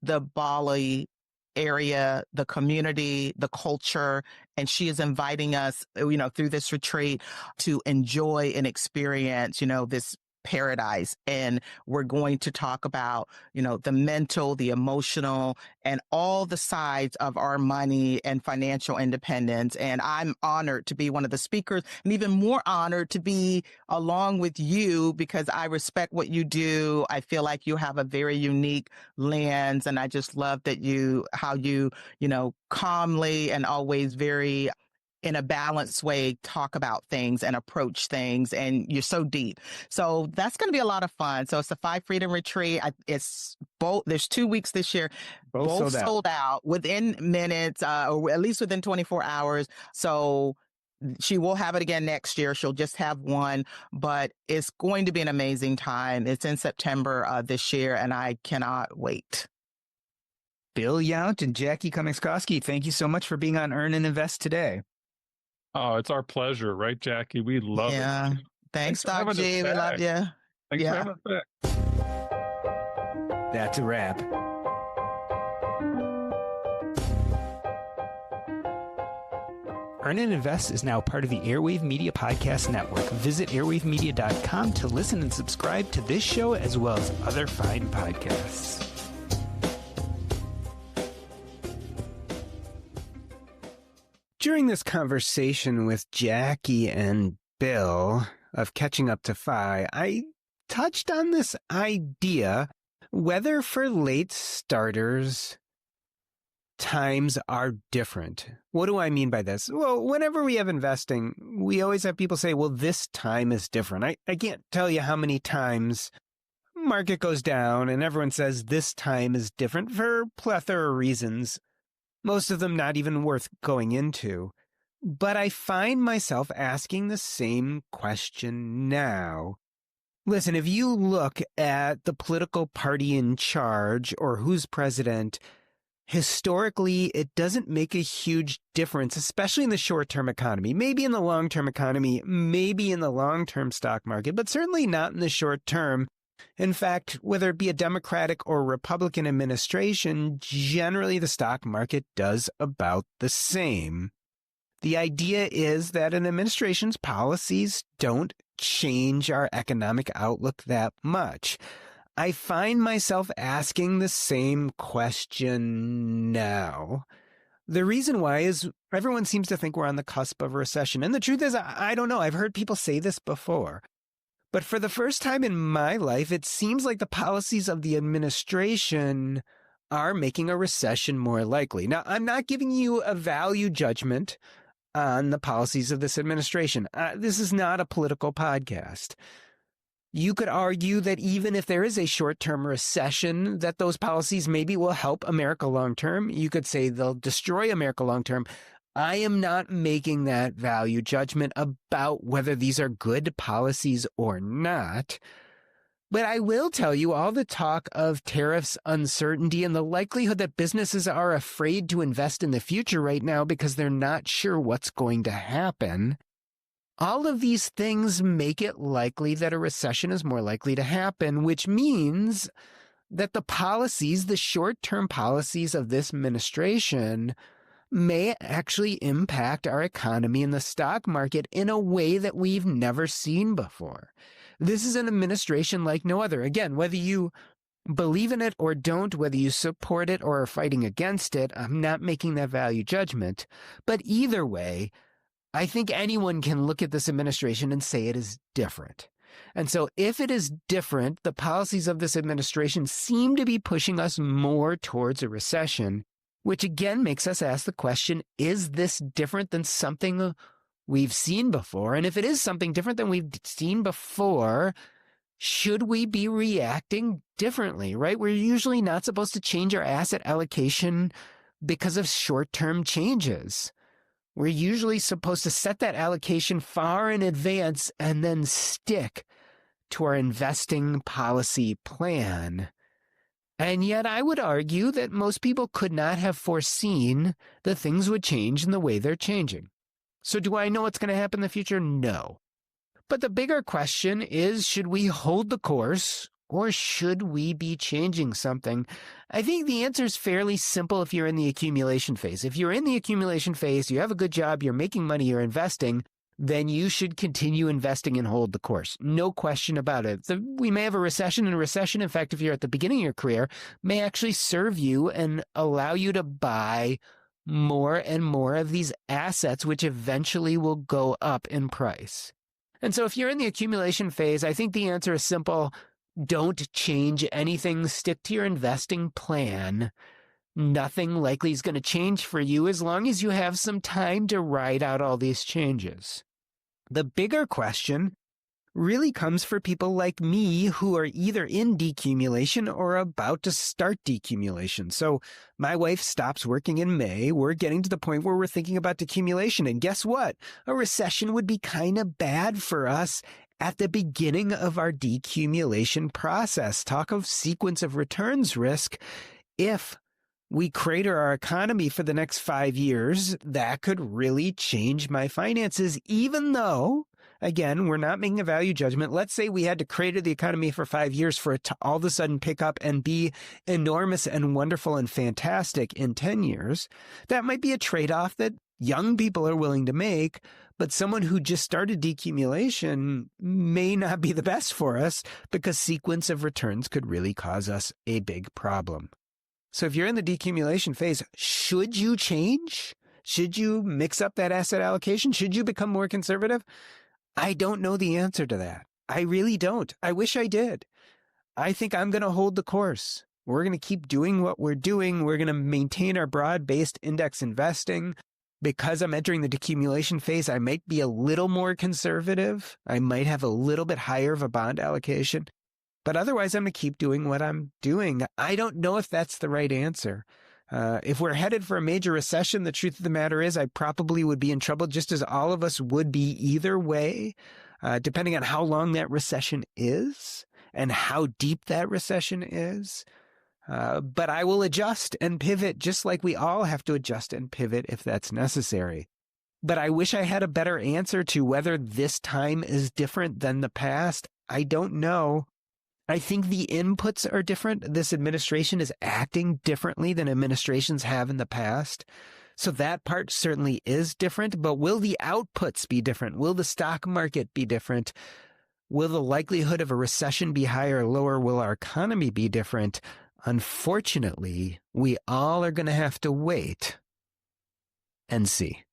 the Bali area, the community, the culture. And she is inviting us, through this retreat to enjoy and experience, this paradise. And we're going to talk about, the mental, the emotional, and all the sides of our money and financial independence. And I'm honored to be one of the speakers, and even more honored to be along with you because I respect what you do. I feel like you have a very unique lens, and I just love that how you calmly and always very in a balanced way, talk about things and approach things. And you're so deep. So that's going to be a lot of fun. So it's a F.I.R.E Freedom Retreat. It's both. There's 2 weeks this year. Both sold out within minutes, or at least within 24 hours. So she will have it again next year. She'll just have one, but it's going to be an amazing time. It's in September this year, and I cannot wait. Bill Yount and Jackie Cummings-Koski, thank you so much for being on Earn and Invest today. Oh, it's our pleasure, right, Jackie? We love it. Thanks, Doc G. We love you. Thanks for having us back. That's a wrap. Earn and Invest is now part of the Airwave Media Podcast Network. Visit airwavemedia.com to listen and subscribe to this show as well as other fine podcasts. During this conversation with Jackie and Bill of Catching Up to Fi, I touched on this idea whether for late starters times are different. What do I mean by this? Well, whenever we have investing, we always have people say, well, this time is different. I can't tell you how many times market goes down and everyone says this time is different for plethora of reasons. Most of them not even worth going into. But I find myself asking the same question now. Listen, if you look at the political party in charge or who's president, historically, it doesn't make a huge difference, especially in the short-term economy, maybe in the long-term economy, maybe in the long-term stock market, but certainly not in the short term. In fact, whether it be a Democratic or Republican administration, generally the stock market does about the same. The idea is that an administration's policies don't change our economic outlook that much. I find myself asking the same question now. The reason why is everyone seems to think we're on the cusp of a recession. And the truth is, I don't know. I've heard people say this before. But for the first time in my life, it seems like the policies of the administration are making a recession more likely. Now, I'm not giving you a value judgment on the policies of this administration. This is not a political podcast. You could argue that even if there is a short-term recession, that those policies maybe will help America long-term. You could say they'll destroy America long-term. I am not making that value judgment about whether these are good policies or not. But I will tell you all the talk of tariffs, uncertainty, and the likelihood that businesses are afraid to invest in the future right now because they're not sure what's going to happen. All of these things make it likely that a recession is more likely to happen, which means that the policies, the short-term policies of this administration, may actually impact our economy and the stock market in a way that we've never seen before. This is an administration like no other. Again, whether you believe in it or don't, whether you support it or are fighting against it, I'm not making that value judgment. But either way, I think anyone can look at this administration and say it is different. And so if it is different, the policies of this administration seem to be pushing us more towards a recession, which again makes us ask the question, is this different than something we've seen before? And if it is something different than we've seen before, should we be reacting differently, right? We're usually not supposed to change our asset allocation because of short-term changes. We're usually supposed to set that allocation far in advance and then stick to our investing policy plan. And yet I would argue that most people could not have foreseen that things would change in the way they're changing. So do I know what's going to happen in the future? No. But the bigger question is, should we hold the course or should we be changing something? I think the answer is fairly simple if you're in the accumulation phase. If you're in the accumulation phase, you have a good job, you're making money, you're investing, then you should continue investing and hold the course. No question about it. We may have a recession, and a recession, in fact, if you're at the beginning of your career, may actually serve you and allow you to buy more and more of these assets, which eventually will go up in price. And so if you're in the accumulation phase, I think the answer is simple. Don't change anything. Stick to your investing plan. Nothing likely is going to change for you as long as you have some time to ride out all these changes. The bigger question really comes for people like me who are either in decumulation or about to start decumulation. So my wife stops working in May. We're getting to the point where we're thinking about decumulation. And guess what? A recession would be kind of bad for us at the beginning of our decumulation process. Talk of sequence of returns risk. If we crater our economy for the next 5 years, that could really change my finances, even though, again, we're not making a value judgment. Let's say we had to crater the economy for 5 years for it to all of a sudden pick up and be enormous and wonderful and fantastic in 10 years. That might be a trade-off that young people are willing to make, but someone who just started decumulation may not be the best for us because sequence of returns could really cause us a big problem. So if you're in the decumulation phase, should you change? Should you mix up that asset allocation? Should you become more conservative? I don't know the answer to that. I really don't. I wish I did. I think I'm going to hold the course. We're going to keep doing what we're doing. We're going to maintain our broad-based index investing. Because I'm entering the decumulation phase, I might be a little more conservative. I might have a little bit higher of a bond allocation. But otherwise, I'm going to keep doing what I'm doing. I don't know if that's the right answer. If we're headed for a major recession, the truth of the matter is I probably would be in trouble just as all of us would be either way, depending on how long that recession is and how deep that recession is. But I will adjust and pivot just like we all have to adjust and pivot if that's necessary. But I wish I had a better answer to whether this time is different than the past. I don't know. I think the inputs are different. This administration is acting differently than administrations have in the past. So that part certainly is different, but will the outputs be different? Will the stock market be different? Will the likelihood of a recession be higher or lower? Will our economy be different? Unfortunately, we all are going to have to wait and see.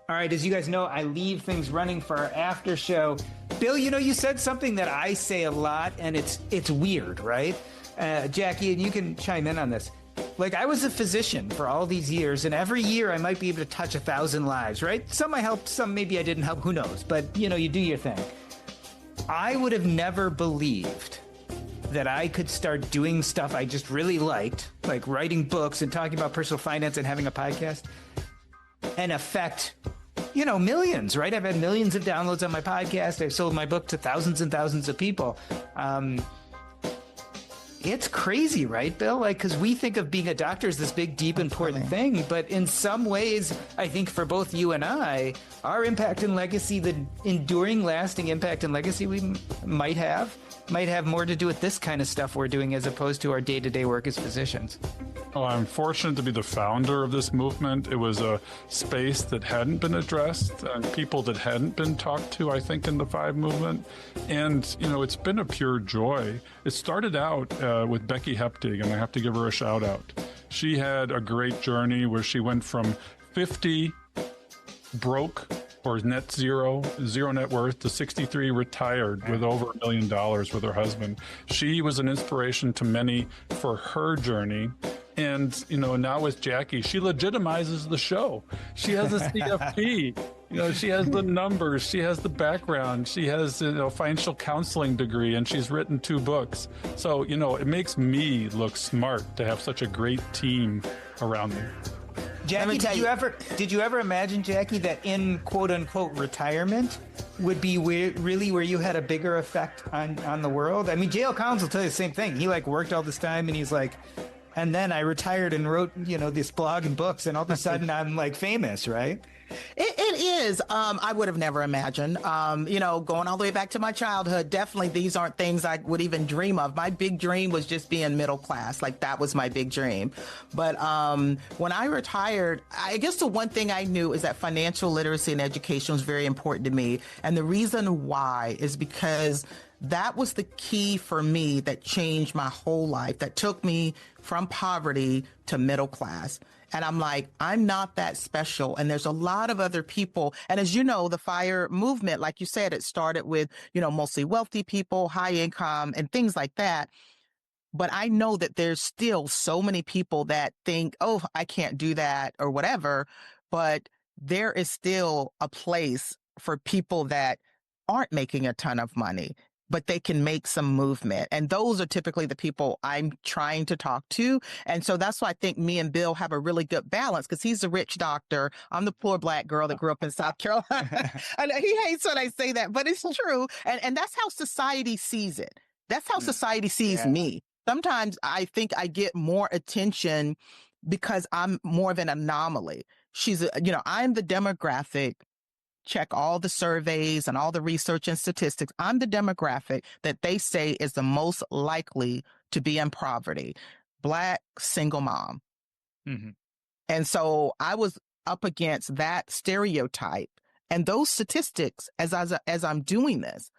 All right, as you guys know, I leave things running for our after show. Bill, you said something that I say a lot, and it's weird, right? Jackie, and you can chime in on this. Like, I was a physician for all these years, and every year I might be able to touch 1,000 lives, right? Some I helped, some maybe I didn't help, who knows? But, you do your thing. I would have never believed that I could start doing stuff I just really liked, like writing books and talking about personal finance and having a podcast, and affect millions, right? I've had millions of downloads on my podcast. I've sold my book to thousands and thousands of people. It's crazy, right, Bill? Like, because we think of being a doctor as this big, deep, important thing. But in some ways, I think for both you and I, our impact and legacy, the enduring, lasting impact and legacy we might have more to do with this kind of stuff we're doing as opposed to our day-to-day work as physicians. Well, I'm fortunate to be the founder of this movement. It was a space that hadn't been addressed and people that hadn't been talked to, I think, in the FIVE movement. And, it's been a pure joy. It started out with Becky Heptig, and I have to give her a shout out. She had a great journey where she went from 50 broke or zero net worth to 63 retired with over $1 million with her husband. She was an inspiration to many for her journey. And, now with Jackie, she legitimizes the show. She has a CFP. She has the numbers. She has the background. She has a financial counseling degree, and she's written 2 books. So, it makes me look smart to have such a great team around me. Jackie, did you ever imagine, Jackie, that in quote unquote retirement would be really where you had a bigger effect on the world? I mean, J.L. Collins will tell you the same thing. He worked all this time, and he's like, and then I retired and wrote, this blog and books, and all of a sudden I'm famous, right? It is. I would have never imagined, going all the way back to my childhood. Definitely, these aren't things I would even dream of. My big dream was just being middle class. That was my big dream. But when I retired, I guess the one thing I knew is that financial literacy and education was very important to me. And the reason why is because that was the key for me that changed my whole life, that took me from poverty to middle class. And I'm like, I'm not that special. And there's a lot of other people. And as you know, the FIRE movement, like you said, it started with, mostly wealthy people, high income and things like that. But I know that there's still so many people that think, oh, I can't do that or whatever. But there is still a place for people that aren't making a ton of money, but they can make some movement. And those are typically the people I'm trying to talk to. And so that's why I think me and Bill have a really good balance, because he's a rich doctor. I'm the poor Black girl that grew up in South Carolina. And he hates when I say that, but it's true. And that's how society sees it. That's how society sees me. Sometimes I think I get more attention because I'm more of an anomaly. I'm the demographic. Check all the surveys and all the research and statistics. I'm the demographic that they say is the most likely to be in poverty. Black, single mom. Mm-hmm. And so I was up against that stereotype and those statistics as I'm doing this.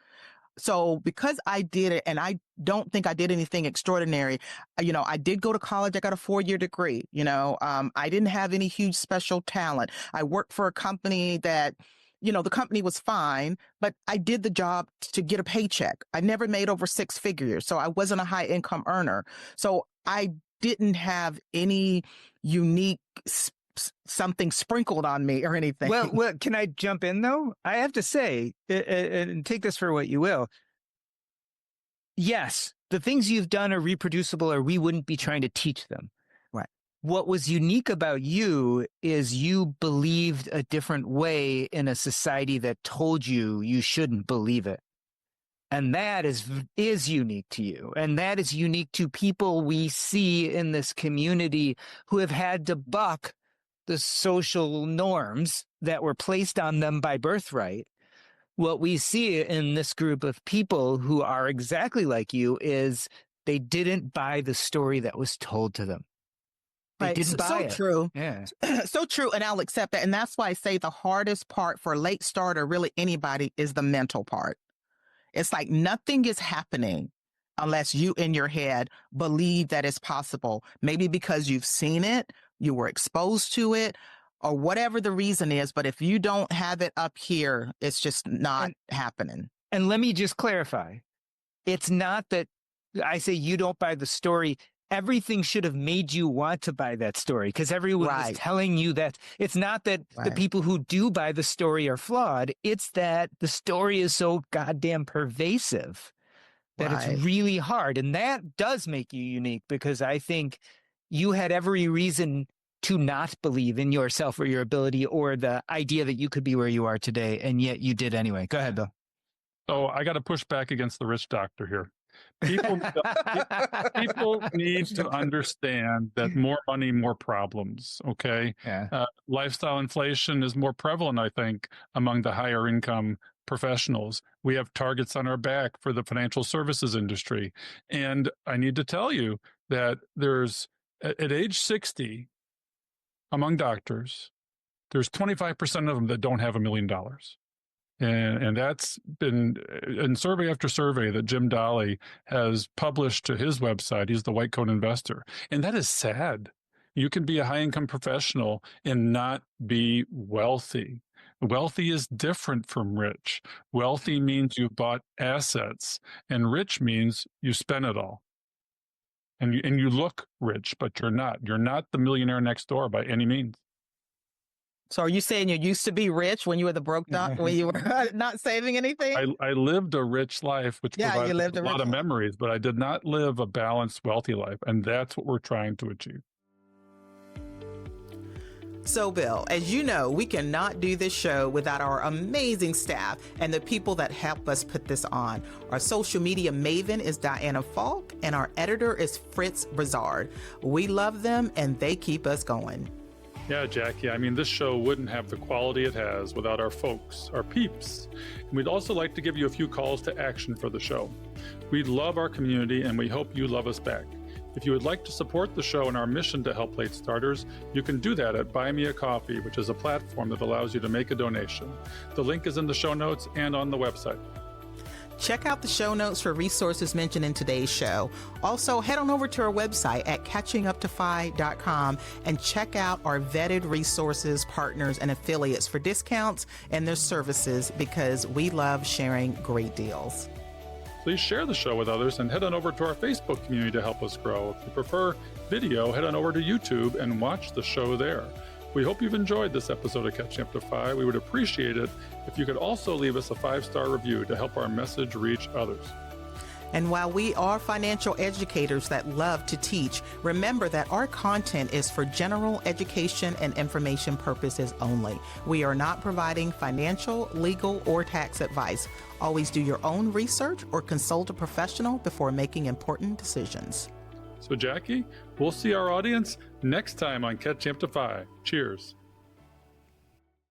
So because I did it, and I don't think I did anything extraordinary, I did go to college. I got a 4-year degree. I didn't have any huge special talent. I worked for a company that, the company was fine, but I did the job to get a paycheck. I never made over 6 figures, so I wasn't a high income earner. So I didn't have any unique something sprinkled on me or anything. Well, can I jump in though? I have to say, and take this for what you will. Yes, the things you've done are reproducible, or we wouldn't be trying to teach them. Right. what was unique about you is you believed a different way in a society that told you you shouldn't believe it. And that is unique to you. And that is unique to people we see in this community who have had to buck the social norms that were placed on them by birthright. What we see in this group of people who are exactly like you is they didn't buy the story that was told to them. They Right. didn't buy it. True. Yeah. So true. And I'll accept that. And that's why I say the hardest part for a late starter, really anybody, is the mental part. It's like nothing is happening unless you in your head believe that it's possible. Maybe because you've seen it, you were exposed to it, or whatever the reason is. But if you don't have it up here, it's just not happening. And let me just clarify. It's not that I say you don't buy the story. Everything should have made you want to buy that story because everyone is telling you that. It's not that the people who do buy the story are flawed. It's that the story is so goddamn pervasive that it's really hard. And that does make you unique because I think you had every reason to not believe in yourself or your ability or the idea that you could be where you are today. And yet you did anyway. Go ahead, Bill. So I got to push back against the rich doctor here. People need to understand that more money, more problems. Okay. Yeah. Lifestyle inflation is more prevalent, I think, among the higher income professionals. We have targets on our back for the financial services industry. And I need to tell you that there's, at age 60, among doctors, there's 25% of them that don't have $1 million. And that's been in survey after survey that Jim Dolly has published to his website. He's the White Coat Investor. And that is sad. You can be a high-income professional and not be wealthy. Wealthy is different from rich. Wealthy means you've bought assets, and rich means you spend it all. And you look rich, but you're not. You're not the millionaire next door by any means. So are you saying you used to be rich when you were the broke doc, when you were not saving anything? I lived a rich life, which provided a lot of memories, but I did not live a balanced, wealthy life. And that's what we're trying to achieve. So, Bill, as you know, we cannot do this show without our amazing staff and the people that help us put this on. Our social media maven is Diana Falk, and our editor is Fritz Brizard. We love them, and they keep us going. Yeah, Jackie, I mean, this show wouldn't have the quality it has without our folks, our peeps. And we'd also like to give you a few calls to action for the show. We love our community, and we hope you love us back. If you would like to support the show and our mission to help late starters, you can do that at Buy Me a Coffee, which is a platform that allows you to make a donation. The link is in the show notes and on the website. Check out the show notes for resources mentioned in today's show. Also, head on over to our website at catchinguptofi.com and check out our vetted resources, partners, and affiliates for discounts and their services because we love sharing great deals. Please share the show with others and head on over to our Facebook community to help us grow. If you prefer video, head on over to YouTube and watch the show there. We hope you've enjoyed this episode of Catching Up to Fi. We would appreciate it if you could also leave us a 5-star review to help our message reach others. And while we are financial educators that love to teach, remember that our content is for general education and information purposes only. We are not providing financial, legal, or tax advice. Always do your own research or consult a professional before making important decisions. So, Jackie, we'll see our audience next time on Catching Up to Fi. Cheers.